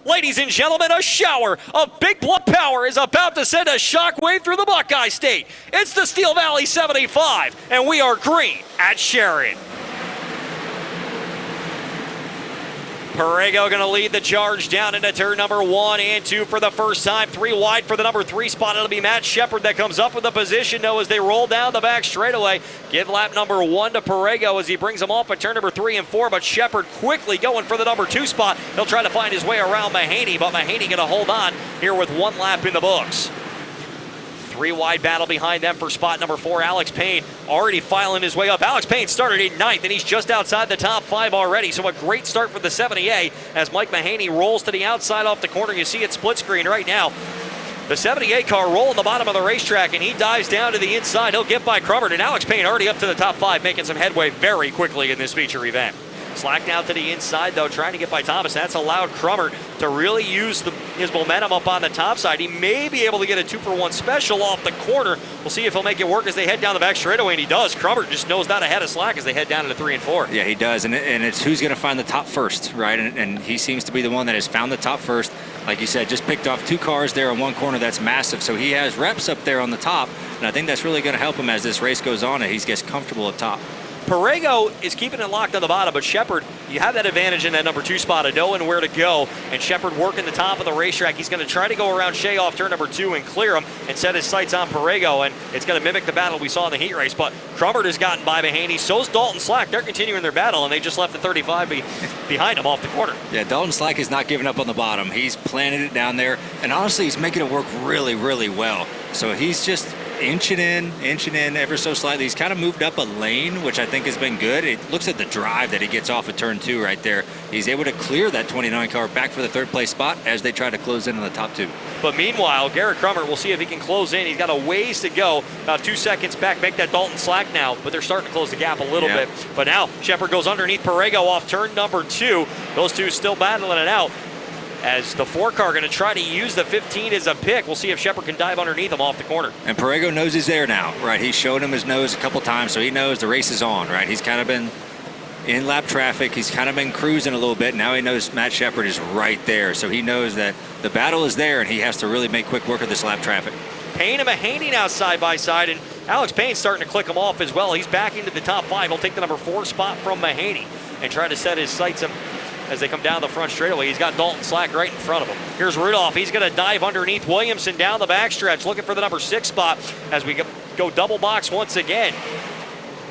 Ladies and gentlemen, a shower of big blood power is about to send a shockwave through the Buckeye State. It's the Steel Valley 75, and we are green at Sharon. Perego going to lead the charge down into turn number 1 and 2 for the first time. 3 wide for the number 3 spot. It'll be Matt Shepard that comes up with the position, though, as they roll down the back straightaway. Give lap number 1 to Perego as he brings them off at turn number 3 and 4, but Shepard quickly going for the number 2 spot. He'll try to find his way around Mahaney, but Mahaney going to hold on here with 1 lap in the books. 3 wide battle behind them for spot number 4. Alex Payne already filing his way up. Alex Payne started in 9th, and he's just outside the top 5 already. So a great start for the 70A as Mike Mahaney rolls to the outside off the corner. You see it split screen right now. The 78 car rolling the bottom of the racetrack, and he dives down to the inside. He'll get by Crummert, and Alex Payne already up to the top 5, making some headway very quickly in this feature event. Slack down to the inside, though, trying to get by Thomas. That's allowed Crummert to really use his momentum up on the top side. He may be able to get a 2-for-1 special off the corner. We'll see if he'll make it work as they head down the back straightaway, and he does. Crummert just knows not ahead of Slack as they head down into 3 and 4. Yeah, he does, and it's who's going to find the top first, right? And he seems to be the one that has found the top first. Like you said, just picked off 2 cars there in one corner. That's massive. So he has reps up there on the top, and I think that's really going to help him as this race goes on and he gets comfortable up top. Perego is keeping it locked on the bottom, but Shepard, you have that advantage in that number 2 spot of knowing where to go, and Shepard working the top of the racetrack. He's going to try to go around Shea off turn number 2 and clear him and set his sights on Perego, and it's going to mimic the battle we saw in the heat race, but Crummert has gotten by Mahaney. So's Dalton Slack. They're continuing their battle, and they just left the 35 behind him off the corner. Yeah, Dalton Slack is not giving up on the bottom. He's planted it down there, and honestly, he's making it work really, really well. So he's just inching in ever so slightly. He's kind of moved up a lane, which I think has been good. It looks at the drive that he gets off of turn 2 right there. He's able to clear that 29 car back for the 3rd place spot as they try to close in on the top 2. But meanwhile, Garrett Crummert, we'll see if he can close in. He's got a ways to go, about 2 seconds back, make that Dalton Slack now, but they're starting to close the gap a little bit. But now Shepard goes underneath Perego off turn number 2. Those two still battling it out, as the 4 car going to try to use the 15 as a pick. We'll see if Shepard can dive underneath him off the corner. And Perego knows he's there now, right? He's showed him his nose a couple times, so he knows the race is on, right? He's kind of been in lap traffic. He's kind of been cruising a little bit. Now he knows Matt Shepard is right there, so he knows that the battle is there, and he has to really make quick work of this lap traffic. Payne and Mahaney now side by side, and Alex Payne's starting to click him off as well. He's back into the top 5. He'll take the number 4 spot from Mahaney and try to set his sights as they come down the front straightaway. He's got Dalton Slack right in front of him. Here's Rudolph. He's going to dive underneath Williamson down the backstretch, looking for the number 6 spot as we go double box once again.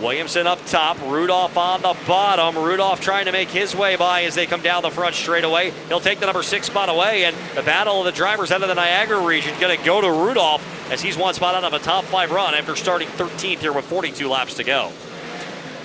Williamson up top, Rudolph on the bottom. Rudolph trying to make his way by as they come down the front straightaway. He'll take the number 6 spot away, and the battle of the drivers out of the Niagara region going to go to Rudolph as he's 1 spot out of a top 5 run after starting 13th here with 42 laps to go.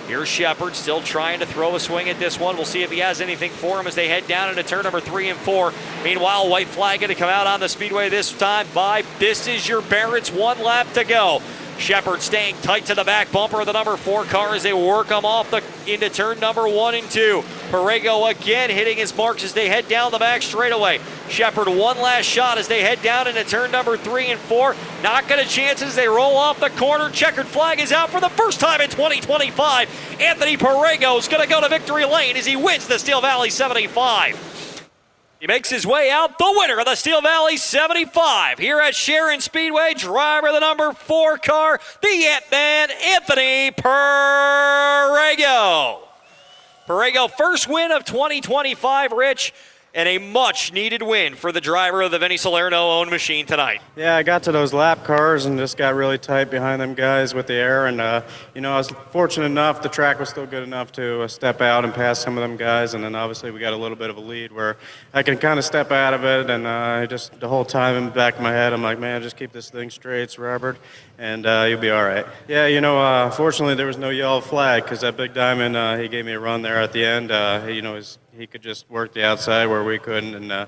Here's Shepard still trying to throw a swing at this one. We'll see if he has anything for him as they head down into turn number 3 and 4. Meanwhile, white flag going to come out on the speedway this time by This Is Your Barrett's. 1 lap to go. Shepard staying tight to the back bumper of the number 4 car as they work him off into turn number 1 and 2. Perego again hitting his marks as they head down the back straightaway. Shepard 1 last shot as they head down into turn number 3 and 4. Not going to chance as they roll off the corner. Checkered flag is out for the first time in 2025. Anthony Perego is going to go to victory lane as he wins the Steel Valley 75. He makes his way out, the winner of the Steel Valley 75 here at Sharon Speedway. Driver of the number 4 car, the Ant-Man, Anthony Perego. Perego, first win of 2025, Rich, and a much-needed win for the driver of the Vinny Salerno-owned machine tonight. Yeah, I got to those lap cars and just got really tight behind them guys with the air, and I was fortunate enough, the track was still good enough to step out and pass some of them guys, and then obviously we got a little bit of a lead where I can kind of step out of it, and just the whole time in the back of my head, I'm like, man, just keep this thing straight, it's Robert, and you'll be all right. Yeah, fortunately there was no yellow flag because that big diamond, he gave me a run there at the end. He could just work the outside where we couldn't, and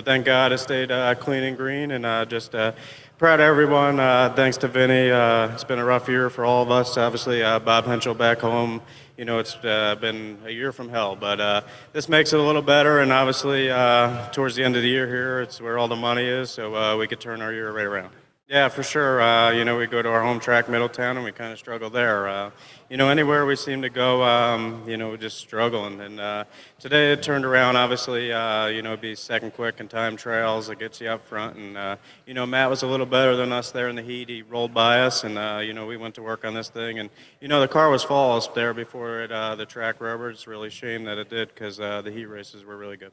thank God it stayed clean and green, and just proud of everyone. Thanks to Vinny. It's been a rough year for all of us. Obviously, Bob Henschel back home. It's been a year from hell, but this makes it a little better, and obviously towards the end of the year here, it's where all the money is, so we could turn our year right around. Yeah, for sure. We go to our home track, Middletown, and we kind of struggle there. Anywhere we seem to go, we just struggle. And today it turned around. Obviously, be second quick in time trials. It gets you up front. And, Matt was a little better than us there in the heat. He rolled by us, and, we went to work on this thing. And, the car was flawless there before the track rubber. It's really a shame that it did because the heat races were really good.